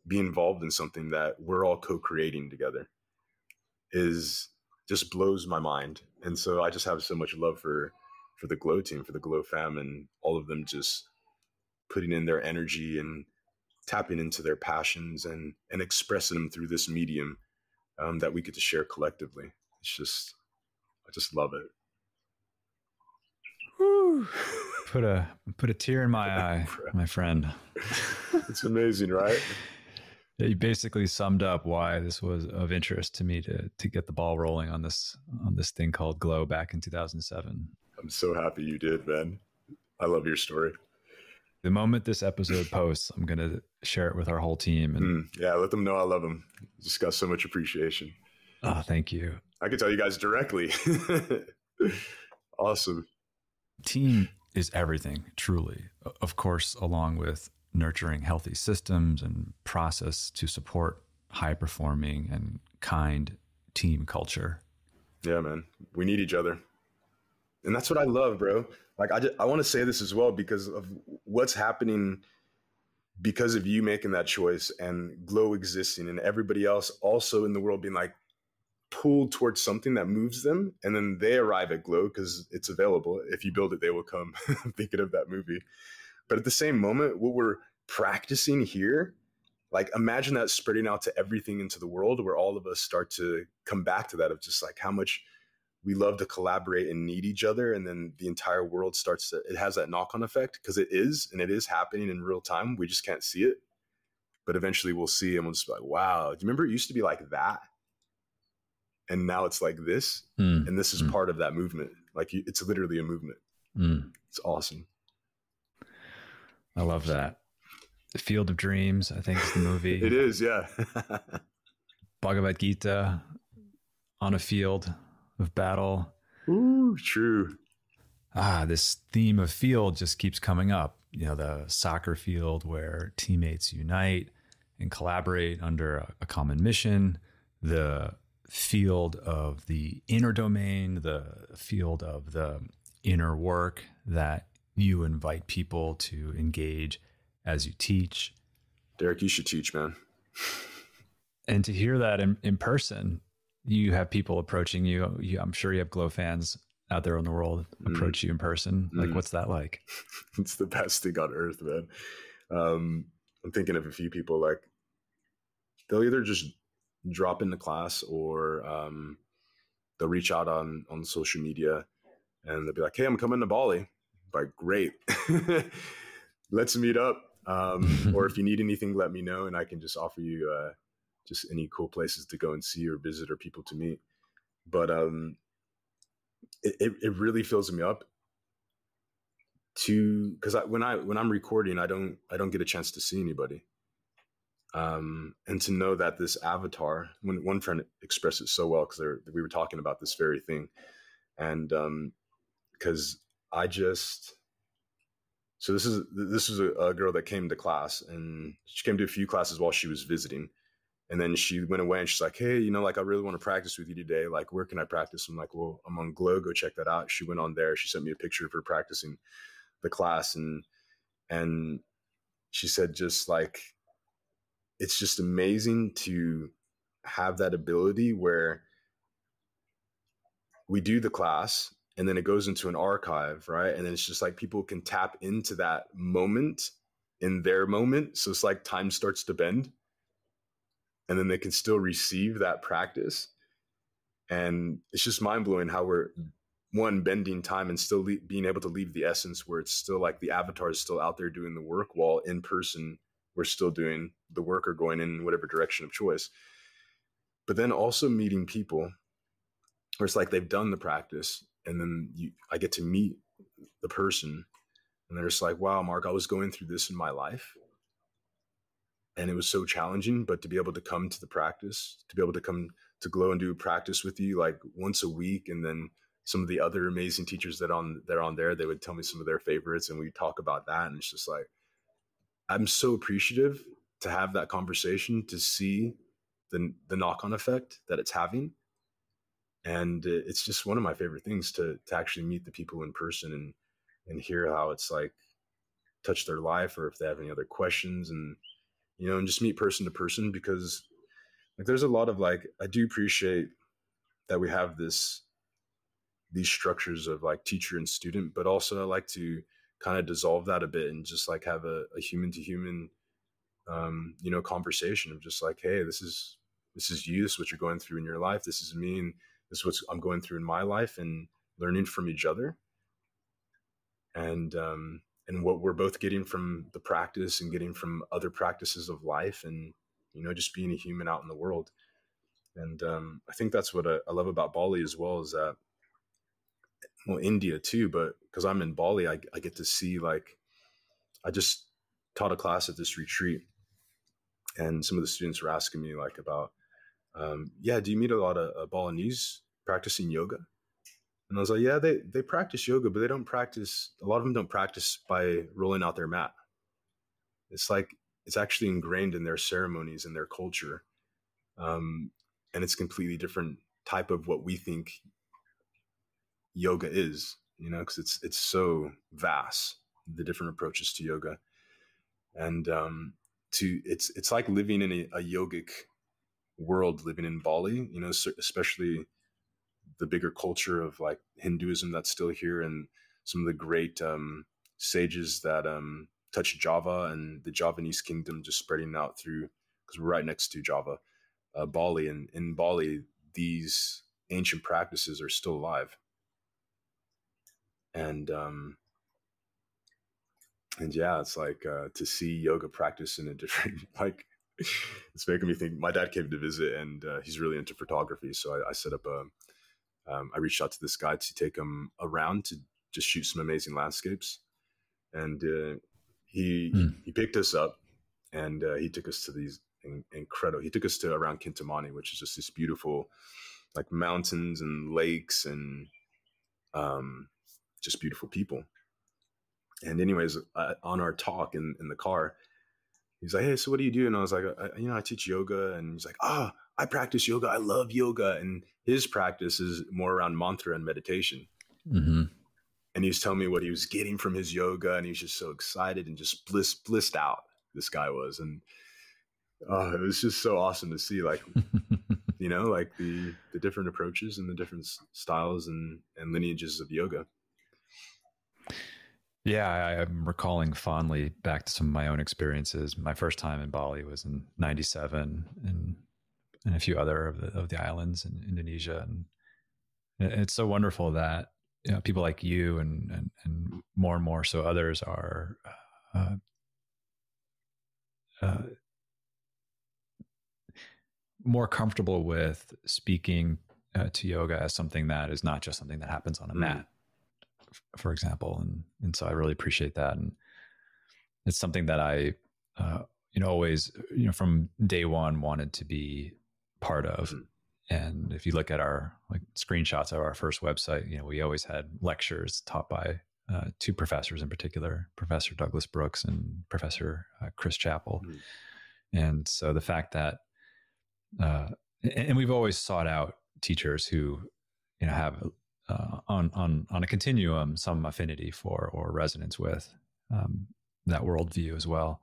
[SPEAKER 1] be involved in something that we're all co-creating together, is just blows my mind. And so I just have so much love for the Glow team, for the Glow fam, and all of them just putting in their energy and tapping into their passions and expressing them through this medium that we get to share collectively. I just love it.
[SPEAKER 2] Woo. Put a tear in my eye, my friend.
[SPEAKER 1] It's amazing, right?
[SPEAKER 2] You basically summed up why this was of interest to me to get the ball rolling on this thing called Glow back in 2007.
[SPEAKER 1] I'm so happy you did, man. I love your story.
[SPEAKER 2] The moment this episode posts, I'm going to share it with our whole team. And
[SPEAKER 1] yeah, let them know I love them. Just got so much appreciation.
[SPEAKER 2] Oh, thank you.
[SPEAKER 1] I can tell you guys directly. Awesome.
[SPEAKER 2] Team is everything, truly. Of course, along with nurturing healthy systems and process to support high-performing and kind team culture.
[SPEAKER 1] Yeah, man. We need each other. And that's what I love, bro. Like, I want to say this as well because of what's happening because of you making that choice and Glow existing and everybody else also in the world being like pulled towards something that moves them. And then they arrive at Glow because it's available. If you build it, they will come. I'm thinking of that movie. But at the same moment, what we're practicing here, like imagine that spreading out to everything into the world where all of us start to come back to that of just like how much we love to collaborate and need each other. And then the entire world it has that knock-on effect because it is happening in real time. We just can't see it. But eventually we'll see and we'll just be like, wow, do you remember it used to be like that? And now it's like this. And this is part of that movement. Like it's literally a movement. It's awesome.
[SPEAKER 2] I love that. The Field of Dreams, I think is the movie.
[SPEAKER 1] It is, yeah.
[SPEAKER 2] Bhagavad Gita on a field of battle.
[SPEAKER 1] Ooh, true.
[SPEAKER 2] This theme of field just keeps coming up. The soccer field where teammates unite and collaborate under a common mission. The field of the inner domain, the field of the inner work that you invite people to engage as you teach.
[SPEAKER 1] Derik, you should teach, man.
[SPEAKER 2] And to hear that in person, you have people approaching you. I'm sure you have Glow fans out there in the world approach you in person. Like, what's that like?
[SPEAKER 1] It's the best thing on earth, man. I'm thinking of a few people, like they'll either just drop into class or they'll reach out on social media and they'll be like, "Hey, I'm coming to Bali." I'm like, great, let's meet up. Or if you need anything, let me know, and I can just offer you just any cool places to go and see or visit or people to meet. But it really fills me up to, because when I'm recording, I don't get a chance to see anybody. And to know that this avatar, when one friend expressed it so well, because we were talking about this very thing, and because so this is a girl that came to class, and she came to a few classes while she was visiting, and then she went away and she's like, "Hey, like I really want to practice with you today. Like, where can I practice?" I'm like, "Well, I'm on Glow. Go check that out." She went on there. She sent me a picture of her practicing the class, and she said, just like, it's just amazing to have that ability where we do the class and then it goes into an archive, right? And then it's just like people can tap into that moment in their moment. So it's like time starts to bend, and then they can still receive that practice. And it's just mind blowing how we're bending time and still being able to leave the essence, where it's still like the avatar is still out there doing the work, while in person we're still doing the work or going in whatever direction of choice. But then also meeting people where it's like they've done the practice, and then I get to meet the person, and they're just like, "Wow, Mark, I was going through this in my life, and it was so challenging, but to be able to come to the practice, to be able to come to Glow and do practice with you like once a week." And then some of the other amazing teachers that are on there, they would tell me some of their favorites, and we talk about that. And it's just like, I'm so appreciative to have that conversation, to see the knock-on effect that it's having. And it's just one of my favorite things to actually meet the people in person and hear how it's like touched their life, or if they have any other questions, and and just meet person to person. Because like there's a lot of like, I do appreciate that we have these structures of like teacher and student, but also I like to kind of dissolve that a bit and just like have a human to human conversation of just like, "Hey, this is you, this is what you're going through in your life, this is me, and this is what I'm going through in my life," and learning from each other, and what we're both getting from the practice and getting from other practices of life, and just being a human out in the world. And I think that's what I love about Bali as well, is that, well, India too, but because I'm in Bali, I get to see, like, I just taught a class at this retreat, and some of the students were asking me like about, yeah, do you meet a lot of Balinese practicing yoga? And I was like, yeah, they practice yoga, but they don't practice, a lot of them don't practice by rolling out their mat. It's like, it's actually ingrained in their ceremonies and their culture. And it's completely different type of what we think yoga is, because it's so vast, the different approaches to yoga. And it's like living in a yogic world, living in Bali, especially the bigger culture of like Hinduism that's still here, and some of the great sages that touch Java and the Javanese kingdom, just spreading out through, because we're right next to Java, Bali. And in Bali, these ancient practices are still alive. And yeah, it's like to see yoga practice in a different, like, it's making me think. My dad came to visit, and he's really into photography. So I set up I reached out to this guy to take him around to just shoot some amazing landscapes. And he picked us up, and he took us to these incredible, he took us to around Kintamani, which is just this beautiful, like, mountains and lakes, and just beautiful people. And anyways, on our talk in the car, he's like, "Hey, so what do you do?" And I was like, I teach yoga." And he's like, "I practice yoga. I love yoga." And his practice is more around mantra and meditation.
[SPEAKER 2] Mm-hmm.
[SPEAKER 1] And he was telling me what he was getting from his yoga, and he was just so excited and just blissed out, this guy was. And it was just so awesome to see, like, like the different approaches and the different styles and lineages of yoga.
[SPEAKER 2] Yeah, I'm recalling fondly back to some of my own experiences. My first time in Bali was in '97, and a few other of the islands in Indonesia. And it's so wonderful that people like you and more so others are more comfortable with speaking to yoga as something that is not just something that happens on a mat, for example. And so I really appreciate that. And it's something that I, always, from day one wanted to be part of. And if you look at our screenshots of our first website, we always had lectures taught by two professors in particular, Professor Douglas Brooks and Professor Chris Chappell. And so the fact that, and we've always sought out teachers who, have on a continuum some affinity for or resonance with that worldview as well.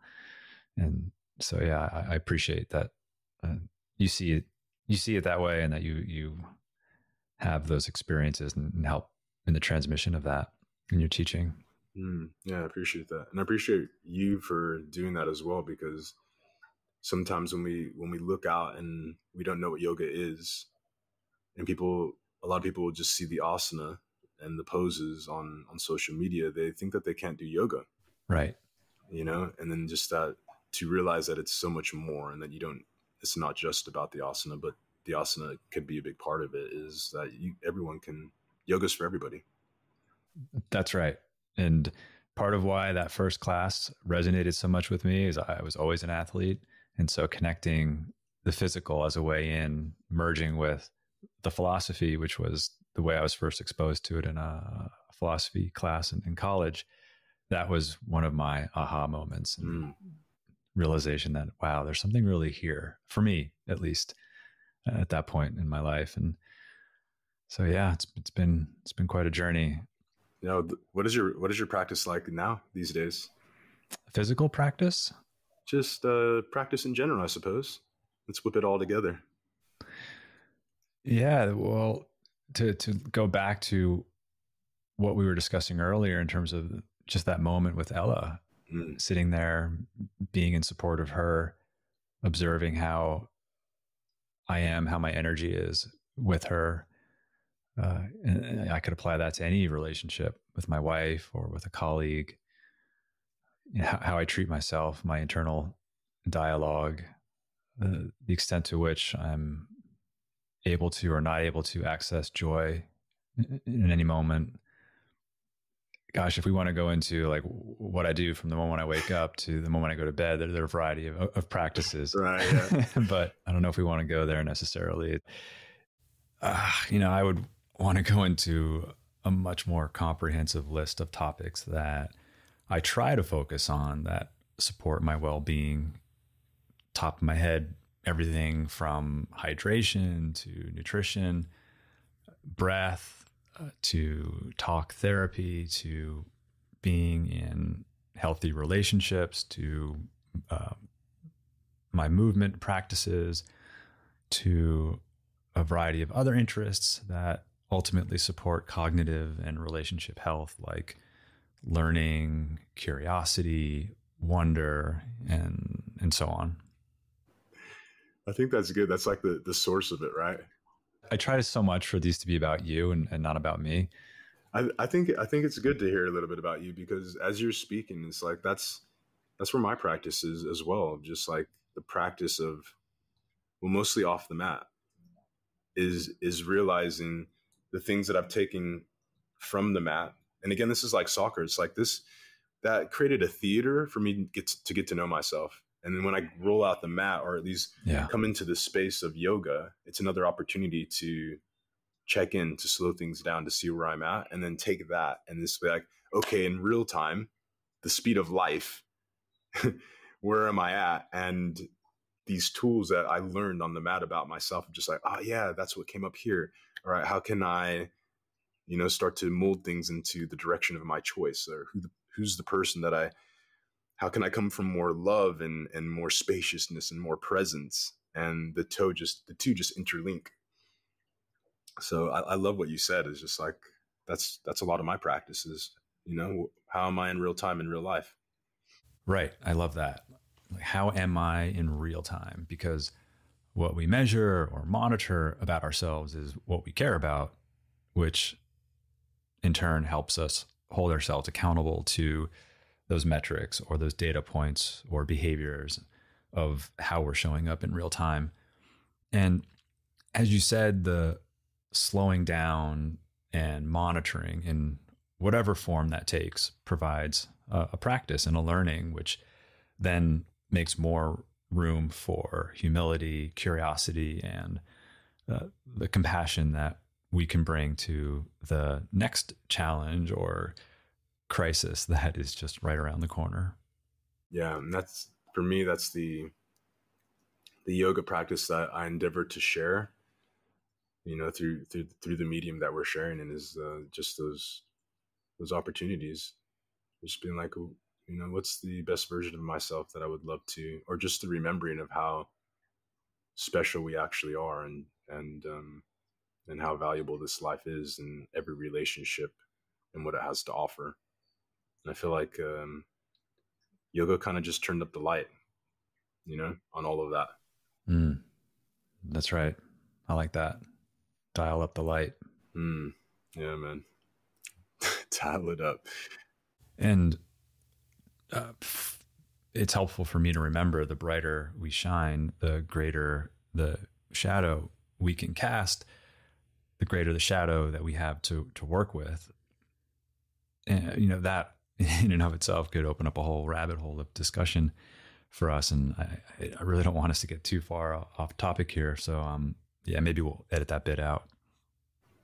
[SPEAKER 2] And so, yeah, I appreciate that you see it that way, and that you have those experiences and help in the transmission of that in your teaching.
[SPEAKER 1] Yeah, I appreciate that. And I appreciate you for doing that as well, because sometimes when we look out and we don't know what yoga is, and a lot of people will just see the asana and the poses on social media, they think that they can't do yoga.
[SPEAKER 2] Right.
[SPEAKER 1] And then just that, to realize that it's so much more, and that it's not just about the asana, but the asana could be a big part of it, is that yoga's for everybody.
[SPEAKER 2] That's right. And part of why that first class resonated so much with me is I was always an athlete. And so connecting the physical as a way in, merging with the philosophy, which was the way I was first exposed to it in a philosophy class in college, that was one of my aha moments and realization that, wow, there's something really here, for me at least, at that point in my life. And so, yeah, it's been quite a journey.
[SPEAKER 1] What is your practice like now these days?
[SPEAKER 2] Physical practice?
[SPEAKER 1] Just practice in general, I suppose. Let's whip it all together.
[SPEAKER 2] Yeah, well, to go back to what we were discussing earlier in terms of just that moment with Ella, sitting there, being in support of her, observing how I am, how my energy is with her. And I could apply that to any relationship with my wife or with a colleague, how I treat myself, my internal dialogue, the extent to which I'm able to or not able to access joy in any moment. Gosh, if we want to go into like what I do from the moment I wake up to the moment I go to bed, there are a variety of practices.
[SPEAKER 1] Right. Yeah.
[SPEAKER 2] But I don't know if we want to go there necessarily. I would want to go into a much more comprehensive list of topics that I try to focus on that support my well-being. Top of my head, everything from hydration to nutrition, breath, to talk therapy, to being in healthy relationships, to my movement practices, to a variety of other interests that ultimately support cognitive and relationship health, like learning, curiosity, wonder, and so on.
[SPEAKER 1] I think that's good. That's like the source of it, right?
[SPEAKER 2] I try so much for these to be about you and not about me.
[SPEAKER 1] I think it's good to hear a little bit about you, because as you're speaking, it's like that's where my practice is as well. Just like the practice of, well, mostly off the mat, is realizing the things that I've taken from the mat. And again, this is like soccer. It's like this, that created a theater for me to get to know myself. And then when I roll out the mat, or at least come into the space of yoga, it's another opportunity to check in, to slow things down, to see where I'm at, and then take that and just be like, okay, in real time, the speed of life, where am I at? And these tools that I learned on the mat about myself, I'm just like, oh yeah, that's what came up here. All right, how can I, start to mold things into the direction of my choice, or who's the person that how can I come from more love and more spaciousness and more presence? And the two just interlink. So I love what you said. It's just like, that's a lot of my practices. How am I in real time, in real life?
[SPEAKER 2] Right. I love that. Like, how am I in real time? Because what we measure or monitor about ourselves is what we care about, which in turn helps us hold ourselves accountable to those metrics or those data points or behaviors of how we're showing up in real time. And as you said, the slowing down and monitoring in whatever form that takes provides a practice and a learning, which then makes more room for humility, curiosity, and the compassion that we can bring to the next challenge or crisis that is just right around the corner.
[SPEAKER 1] Yeah, and that's, for me, that's the yoga practice that I endeavor to share, through the medium that we're sharing, and is just those opportunities, just being like, what's the best version of myself that I would love to, or just the remembering of how special we actually are, and how valuable this life is, and every relationship and what it has to offer. And I feel like yoga kind of just turned up the light, on all of that.
[SPEAKER 2] That's right. I like that. Dial up the light.
[SPEAKER 1] Yeah, man. Dial it up.
[SPEAKER 2] And it's helpful for me to remember, the brighter we shine, the greater the shadow we can cast, the greater the shadow that we have to work with. And, that in and of itself could open up a whole rabbit hole of discussion for us. And I really don't want us to get too far off topic here. So, maybe we'll edit that bit out.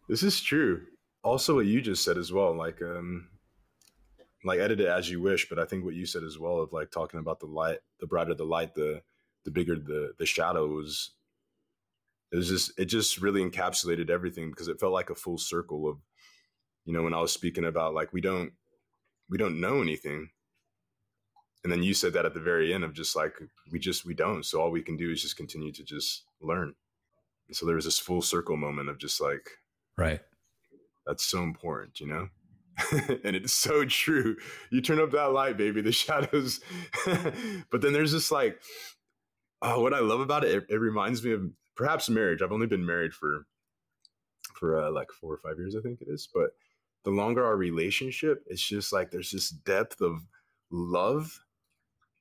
[SPEAKER 1] This is true. Also, what you just said as well, like edit it as you wish. But I think what you said as well, of like talking about the light, the brighter the light, the bigger the shadow was. It just really encapsulated everything, because it felt like a full circle of, when I was speaking about like, we don't know anything. And then you said that at the very end of just like, we don't. So all we can do is just continue to just learn. And so there was this full circle moment of just like,
[SPEAKER 2] right.
[SPEAKER 1] That's so important, and it's so true. You turn up that light, baby, the shadows. But then there's this like, what I love about it, it reminds me of perhaps marriage. I've only been married for like 4 or 5 years, I think it is. But the longer our relationship, it's just like there's this depth of love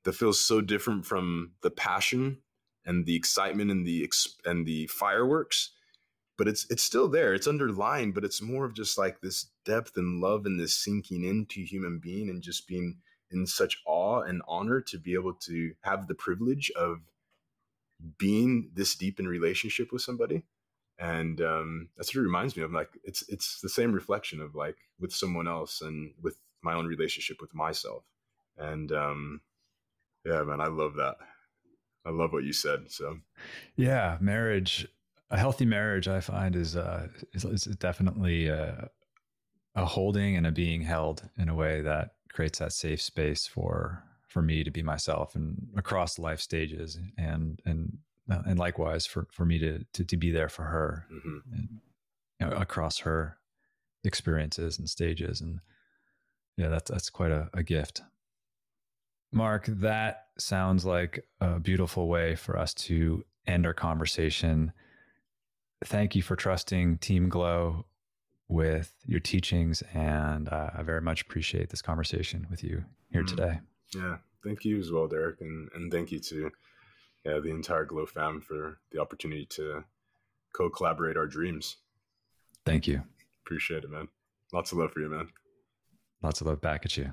[SPEAKER 1] that feels so different from the passion and the excitement and the fireworks. But it's still there. It's underlying, but it's more of just like this depth and love and this sinking into human being, and just being in such awe and honor to be able to have the privilege of being this deep in relationship with somebody. And that's what it reminds me of. Like, it's the same reflection of like with someone else, and with my own relationship with myself. And yeah, man, I love that. I love what you said. So
[SPEAKER 2] yeah, marriage, a healthy marriage, I find is definitely a holding and a being held in a way that creates that safe space for me to be myself, and across life stages, and likewise for me to be there for her, and, across her experiences and stages. And yeah, that's quite a gift. Marc, that sounds like a beautiful way for us to end our conversation. Thank you for trusting Team Glow with your teachings, and I very much appreciate this conversation with you here today.
[SPEAKER 1] Yeah, thank you as well, Derik, and thank you to the entire Glow fam for the opportunity to co-collaborate our dreams.
[SPEAKER 2] Thank you.
[SPEAKER 1] Appreciate it, man. Lots of love for you, man.
[SPEAKER 2] Lots of love back at you.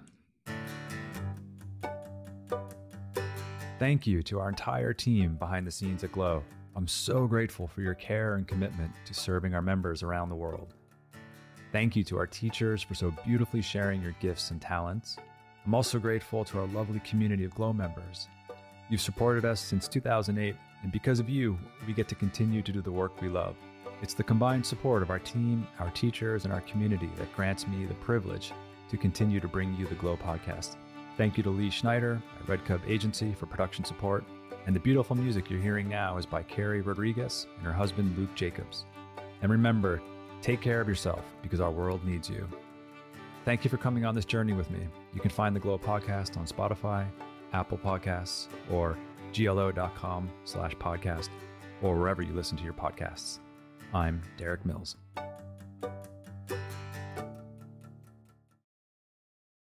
[SPEAKER 2] Thank you to our entire team behind the scenes at Glow. I'm so grateful for your care and commitment to serving our members around the world. Thank you to our teachers for so beautifully sharing your gifts and talents. I'm also grateful to our lovely community of Glow members. You've supported us since 2008, and because of you, we get to continue to do the work we love. It's the combined support of our team, our teachers, and our community that grants me the privilege to continue to bring you the Glow podcast. Thank you to Lee Schneider at Red Cub Agency for production support. And the beautiful music you're hearing now is by Carrie Rodriguez and her husband, Luke Jacobs. And remember, take care of yourself, because our world needs you. Thank you for coming on this journey with me. You can find the Glow podcast on Spotify, Apple Podcasts, or glo.com/podcast, or wherever you listen to your podcasts. I'm Derik Mills.